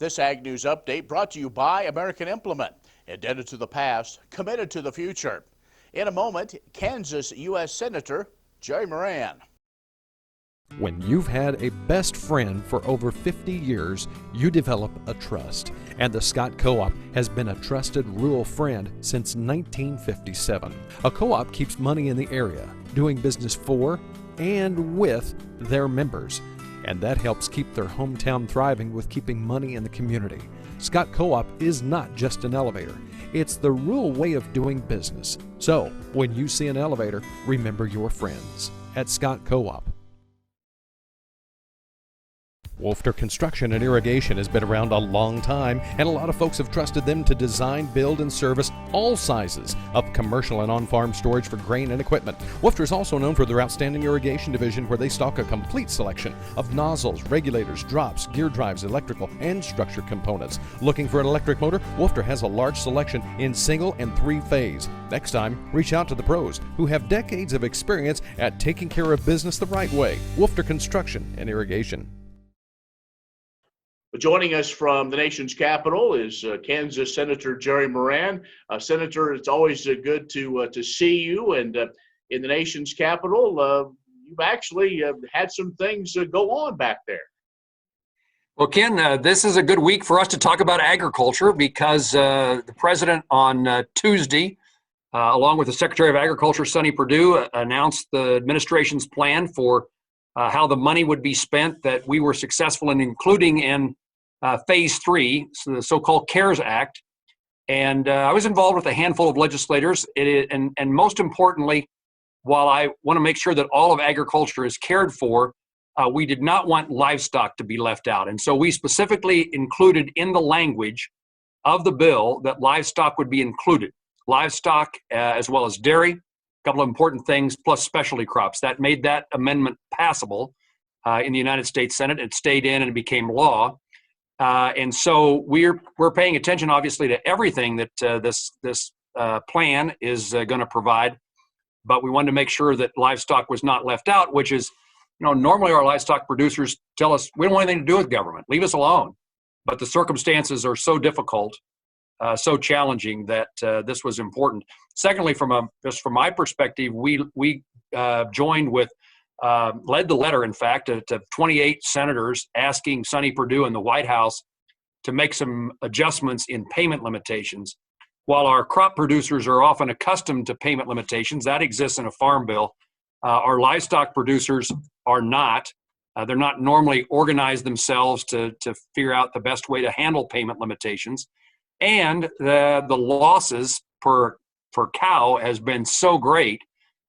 This Ag News Update brought to you by American Implement. Indebted to the past, committed to the future. In a moment, Kansas U.S. Senator Jerry Moran. When you've had a best friend for over 50 years, you develop a trust. And the Scott Co-op has been a trusted rural friend since 1957. A co-op keeps money in the area, doing business for and with their members. And that helps keep their hometown thriving with keeping money in the community. Scott Co-op is not just an elevator. It's the rural way of doing business. So, when you see an elevator, remember your friends at Scott Co-op. Wolfter Construction and Irrigation has been around a long time, and a lot of folks have trusted them to design, build, and service all sizes of commercial and on-farm storage for grain and equipment. Wolfter is also known for their outstanding irrigation division, where they stock a complete selection of nozzles, regulators, drops, gear drives, electrical, and structure components. Looking for an electric motor? Wolfter has a large selection in single and three-phase. Next time, reach out to the pros who have decades of experience at taking care of business the right way. Wolfter Construction and Irrigation. Joining us from the nation's capital is Kansas Senator Jerry Moran. Senator, it's always good to see you. And in the nation's capital, you've actually had some things go on back there. Well, Ken, this is a good week for us to talk about agriculture because the president on Tuesday, along with the Secretary of Agriculture, Sonny Perdue, announced the administration's plan for how the money would be spent that we were successful in including in Phase 3, so the so-called CARES Act. And I was involved with a handful of legislators. And most importantly, while I want to make sure that all of agriculture is cared for, we did not want livestock to be left out. And so we specifically included in the language of the bill that livestock would be included. Livestock as well as dairy, a couple of important things, plus specialty crops. That made that amendment passable in the United States Senate. It stayed in and it became law. And so we're paying attention, obviously, to everything that this plan is going to provide. But we wanted to make sure that livestock was not left out, which is, normally our livestock producers tell us we don't want anything to do with government, leave us alone. But the circumstances are so difficult, so challenging that this was important. Secondly, from my perspective, we joined with. Led the letter, in fact, to 28 senators asking Sonny Perdue and the White House to make some adjustments in payment limitations. While our crop producers are often accustomed to payment limitations, that exists in a farm bill, our livestock producers are not. They're not normally organized themselves to figure out the best way to handle payment limitations. And the losses per cow has been so great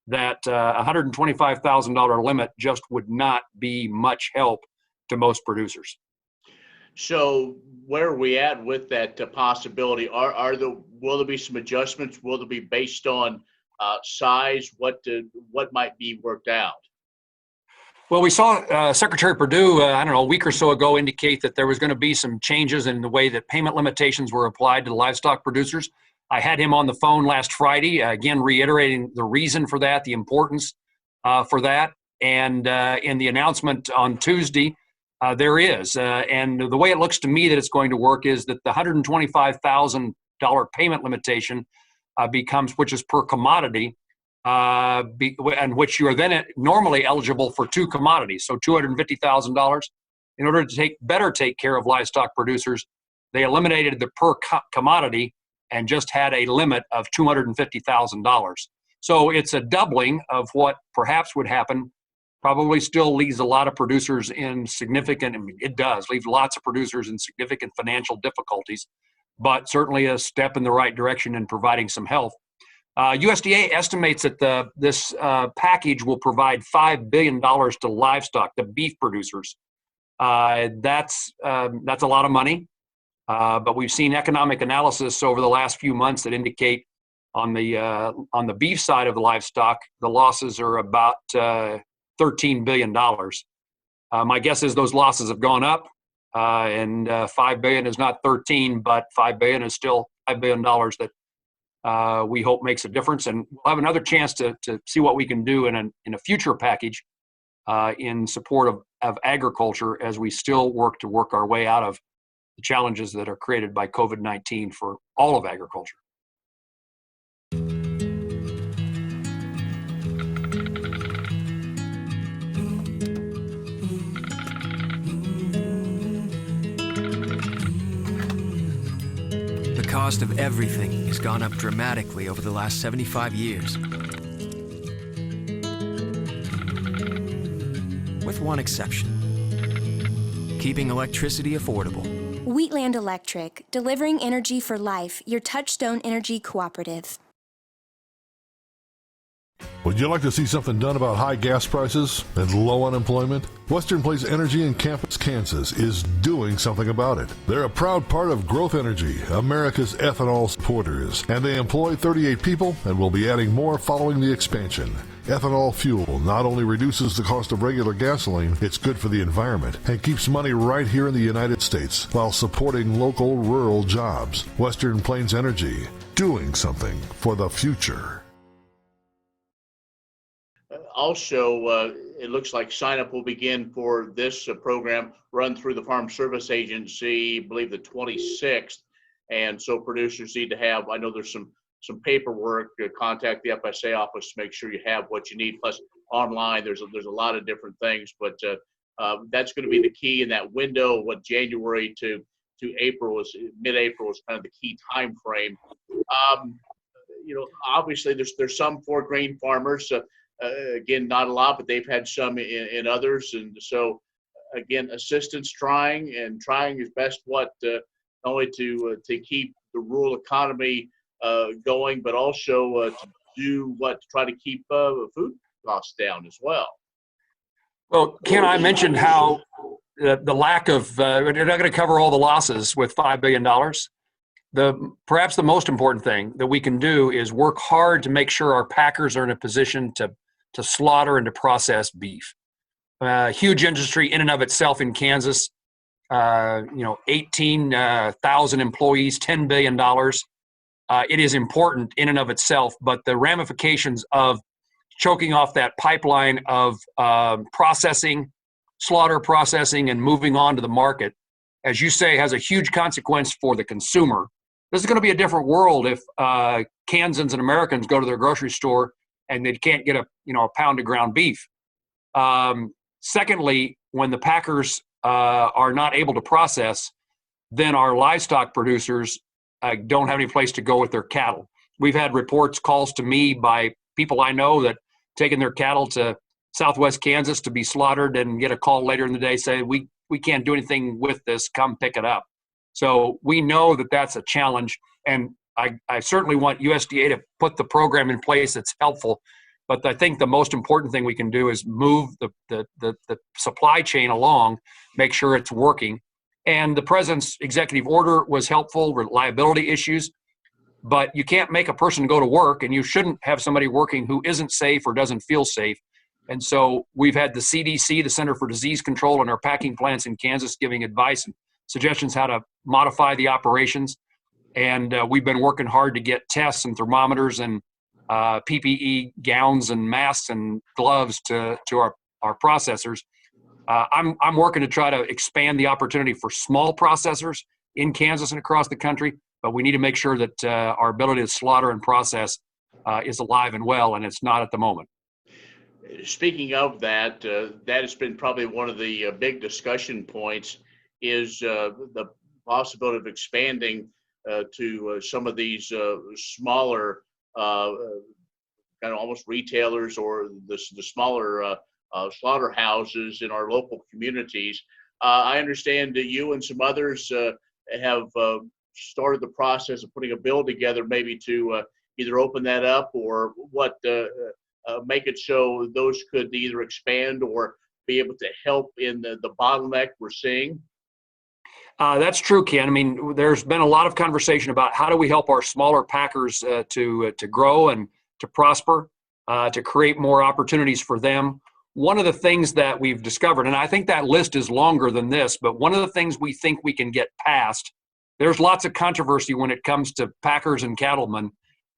that $125,000 limit just would not be much help to most producers. So where are we at with that possibility? Will there be some adjustments? Will they be based on size? What might be worked out? Well, we saw Secretary Perdue, a week or so ago indicate that there was going to be some changes in the way that payment limitations were applied to the livestock producers. I had him on the phone last Friday, again, reiterating the reason for that, the importance for that. And in the announcement on Tuesday, there is. And the way it looks to me that it's going to work is that the $125,000 payment limitation becomes, which is per commodity, and which you are then normally eligible for two commodities, so $250,000. In order to better take care of livestock producers, they eliminated the per commodity and just had a limit of $250,000. So it's a doubling of what perhaps would happen. Probably still leaves a lot of producers in it does leave lots of producers in significant financial difficulties, but certainly a step in the right direction in providing some help. USDA estimates that this package will provide $5 billion to livestock, the beef producers. That's a lot of money. But we've seen economic analysis over the last few months that indicate on the beef side of the livestock, the losses are about $13 billion. My guess is those losses have gone up, and $5 billion is not 13, but $5 billion is still $5 billion that we hope makes a difference. And we'll have another chance to see what we can do in a future package in support of agriculture as we still work our way out of the challenges that are created by COVID-19 for all of agriculture. The cost of everything has gone up dramatically over the last 75 years. With one exception: keeping electricity affordable. Wheatland Electric, delivering energy for life, your Touchstone Energy Cooperative. Would you like to see something done about high gas prices and low unemployment? Western Plains Energy in Campus, Kansas is doing something about it. They're a proud part of Growth Energy, America's ethanol supporters, and they employ 38 people and will be adding more following the expansion. Ethanol fuel not only reduces the cost of regular gasoline, it's good for the environment and keeps money right here in the United States while supporting local rural jobs. Western Plains Energy, doing something for the future. Also, it looks like sign-up will begin for this program run through the Farm Service Agency, I believe the 26th. And so producers need to have, I know there's some paperwork, contact the FSA office to make sure you have what you need. Plus online, there's a lot of different things, but that's going to be the key in that window. What January to April is, mid-April is kind of the key time frame. Obviously there's some for grain farmers. Again, not a lot, but they've had some in others. And so, again, assistance trying his best not only to keep the rural economy going, but also to do to try to keep food costs down as well. Well, Ken, I mentioned how the lack of, you're not going to cover all the losses with $5 billion. Perhaps the most important thing that we can do is work hard to make sure our packers are in a position to slaughter and to process beef. Huge industry in and of itself in Kansas. 18,000 employees, $10 billion. It is important in and of itself, but the ramifications of choking off that pipeline of slaughter processing, and moving on to the market, as you say, has a huge consequence for the consumer. This is going to be a different world if Kansans and Americans go to their grocery store and they can't get a pound of ground beef. Secondly, when the packers are not able to process, then our livestock producers don't have any place to go with their cattle. We've had calls to me by people I know that taking their cattle to Southwest Kansas to be slaughtered, and get a call later in the day saying, we can't do anything with this, come pick it up. So we know that that's a challenge, and I certainly want USDA to put the program in place that's helpful. But I think the most important thing we can do is move the supply chain along, make sure it's working. And the president's executive order was helpful, reliability issues, but you can't make a person go to work, and you shouldn't have somebody working who isn't safe or doesn't feel safe. And so we've had the CDC, the Center for Disease Control, and our packing plants in Kansas giving advice and suggestions how to modify the operations. And we've been working hard to get tests and thermometers and PPE gowns and masks and gloves to our processors. I'm working to try to expand the opportunity for small processors in Kansas and across the country, but we need to make sure that our ability to slaughter and process is alive and well, and it's not at the moment. Speaking of that, that has been probably one of the big discussion points, is the possibility of expanding to some of these smaller kind of almost retailers, or the smaller slaughterhouses in our local communities. I understand that you and some others have started the process of putting a bill together, maybe to either open that up or make it so those could either expand or be able to help in the bottleneck we're seeing. That's true, Ken. I mean, there's been a lot of conversation about how do we help our smaller packers to grow and to prosper, to create more opportunities for them. One of the things that we've discovered, and I think that list is longer than this, but one of the things we think we can get past, there's lots of controversy when it comes to packers and cattlemen,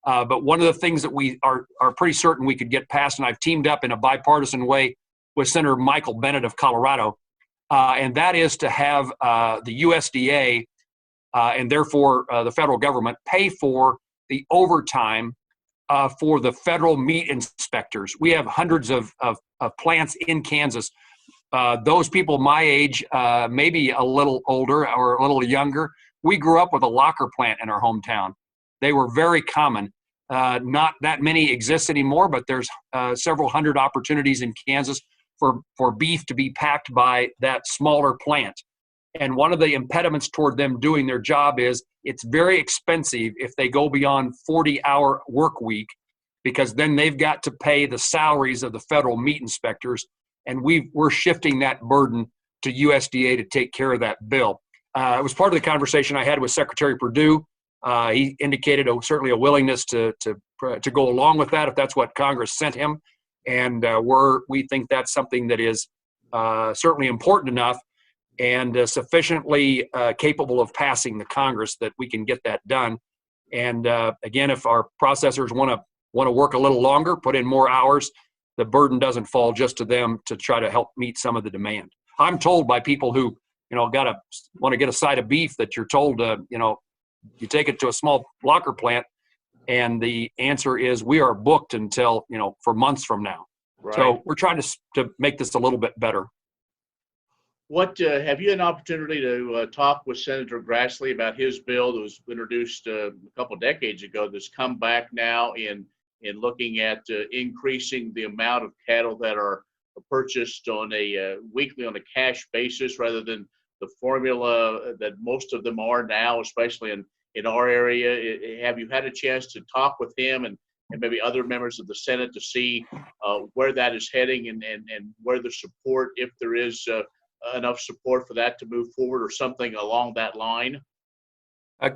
but one of the things that we are pretty certain we could get past, and I've teamed up in a bipartisan way with Senator Michael Bennet of Colorado, and that is to have the USDA and therefore the federal government pay for the overtime for the federal meat inspectors. We have hundreds of plants in Kansas. Those people my age, maybe a little older or a little younger, we grew up with a locker plant in our hometown. They were very common. Not that many exist anymore, but there's several hundred opportunities in Kansas for beef to be packed by that smaller plant. And one of the impediments toward them doing their job is it's very expensive if they go beyond 40-hour work week, because then they've got to pay the salaries of the federal meat inspectors. And we're shifting that burden to USDA to take care of that bill. It was part of the conversation I had with Secretary Perdue. He indicated certainly a willingness to go along with that if that's what Congress sent him. And we think that's something that is certainly important enough and sufficiently capable of passing the Congress that we can get that done. And again, if our processors want to work a little longer, put in more hours, the burden doesn't fall just to them to try to help meet some of the demand. I'm told by people who, want to get a side of beef that you're told, you take it to a small locker plant, and the answer is we are booked until, for months from now. Right. So we're trying to make this a little bit better. What have you had an opportunity to talk with Senator Grassley about his bill that was introduced a couple decades ago that's come back now in looking at increasing the amount of cattle that are purchased on a weekly on a cash basis rather than the formula that most of them are now, especially in our area? Have you had a chance to talk with him and maybe other members of the Senate to see where that is heading and where the support, if there is enough support for that to move forward or something along that line?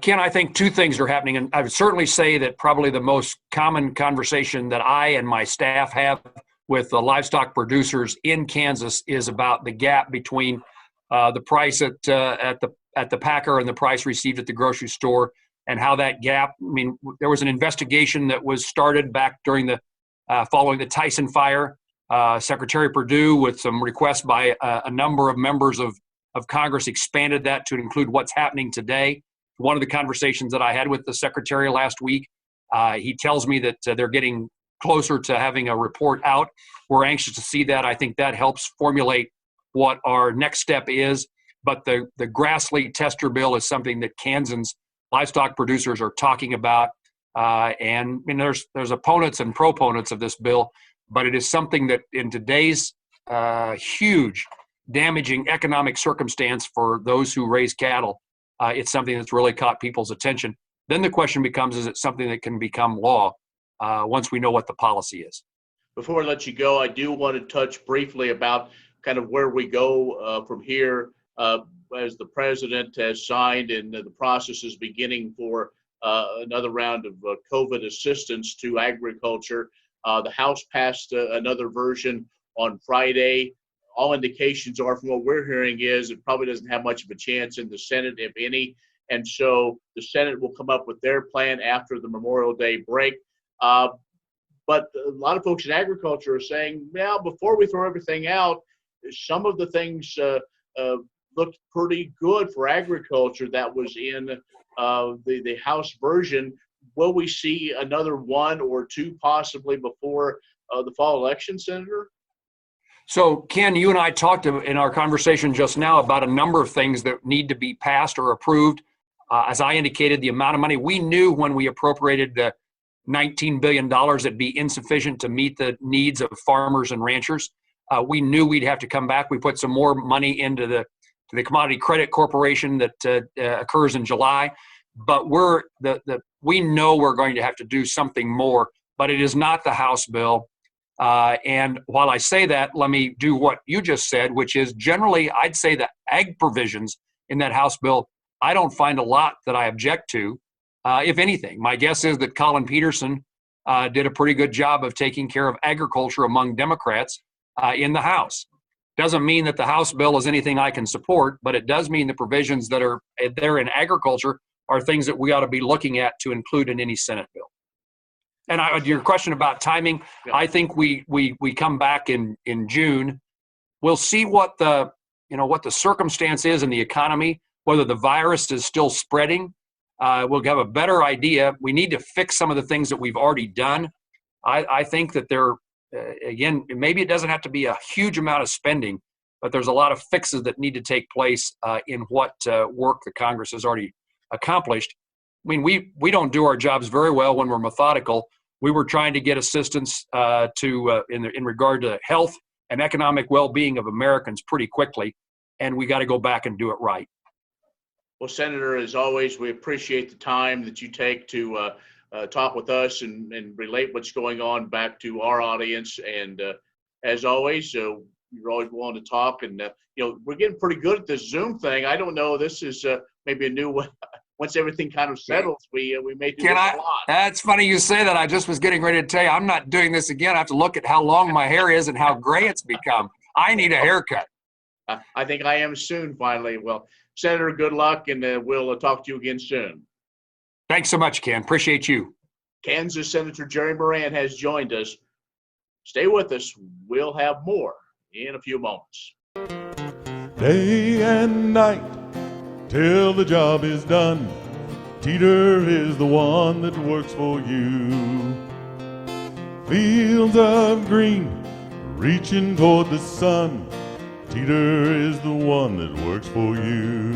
Ken, I think two things are happening, and I would certainly say that probably the most common conversation that I and my staff have with the livestock producers in Kansas is about the gap between the price at the packer and the price received at the grocery store, and how that gap. I mean, there was an investigation that was started back during the following the Tyson fire. Secretary Perdue, with some requests by a number of members of Congress, expanded that to include what's happening today. One of the conversations that I had with the secretary last week, he tells me that they're getting closer to having a report out. We're anxious to see that. I think that helps formulate what our next step is. But the Grassley tester bill is something that Kansans livestock producers are talking about. And I mean, there's opponents and proponents of this bill, but it is something that in today's huge damaging economic circumstance for those who raise cattle, it's something that's really caught people's attention. Then the question becomes, is it something that can become law once we know what the policy is? Before I let you go, I do want to touch briefly about kind of where we go from here as the president has signed and the process is beginning for another round of COVID assistance to agriculture. The House passed another version on Friday. All indications are, from what we're hearing, is it probably doesn't have much of a chance in the Senate, if any. And so the Senate will come up with their plan after the Memorial Day break. But a lot of folks in agriculture are saying, well, before we throw everything out, some of the things looked pretty good for agriculture that was in the House version. Will we see another one or two possibly before the fall election, Senator? So, Ken, you and I talked in our conversation just now about a number of things that need to be passed or approved. As I indicated, the amount of money we knew when we appropriated the $19 billion it'd be insufficient to meet the needs of farmers and ranchers. We knew we'd have to come back. We put some more money into the Commodity Credit Corporation that occurs in July. But we know we're going to have to do something more, but it is not the House bill. And while I say that, let me do what you just said, which is generally I'd say the ag provisions in that House bill, I don't find a lot that I object to, if anything. My guess is that Colin Peterson did a pretty good job of taking care of agriculture among Democrats in the House. Doesn't mean that the House bill is anything I can support, but it does mean the provisions that are there in agriculture are things that we ought to be looking at to include in any Senate bill. And your question about timing, yeah. I think we come back in June. We'll see what the circumstance is in the economy. whether the virus is still spreading. We'll have a better idea. We need to fix some of the things that we've already done. I think that again, maybe it doesn't have to be a huge amount of spending, but there's a lot of fixes that need to take place in what work the Congress has already accomplished. I mean, we don't do our jobs very well when we're methodical. We were trying to get assistance in regard to health and economic well-being of Americans pretty quickly, and we got to go back and do it right. Well, Senator, as always, we appreciate the time that you take to talk with us and relate what's going on back to our audience. And as always, you're always willing to talk. And, we're getting pretty good at this Zoom thing. I don't know. This is maybe a new one. Once everything kind of settles, we may do this a lot. That's funny you say that. I just was getting ready to tell you, I'm not doing this again. I have to look at how long my hair is and how gray it's become. I need a haircut. I think I am soon, finally. Well, Senator, good luck, and we'll talk to you again soon. Thanks so much, Ken. Appreciate you. Kansas Senator Jerry Moran has joined us. Stay with us. We'll have more in a few moments. Day and night till the job is done, Teeter is the one that works for you. Fields of green reaching toward the sun, Teeter is the one that works for you.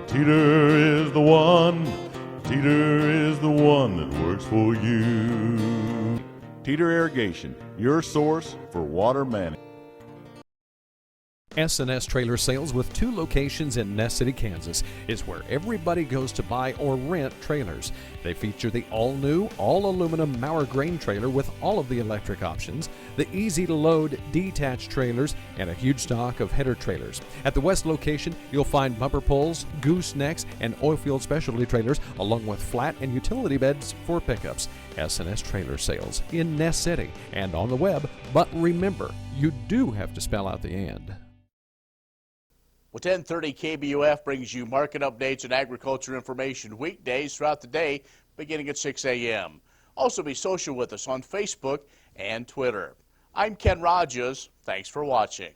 Teeter is the one, Teeter is the one that works for you. Teeter Irrigation, your source for water management. S&S Trailer Sales, with 2 locations in Ness City, Kansas, is where everybody goes to buy or rent trailers. They feature the all-new, all-aluminum Mauer grain trailer with all of the electric options, the easy-to-load detached trailers, and a huge stock of header trailers. At the west location, you'll find bumper poles, goosenecks, and oilfield specialty trailers, along with flat and utility beds for pickups. S&S Trailer Sales in Ness City and on the web, but remember, you do have to spell out the end. Well, 1030 KBUF brings you market updates and agriculture information weekdays throughout the day, beginning at 6 a.m. Also be social with us on Facebook and Twitter. I'm Ken Rogers. Thanks for watching.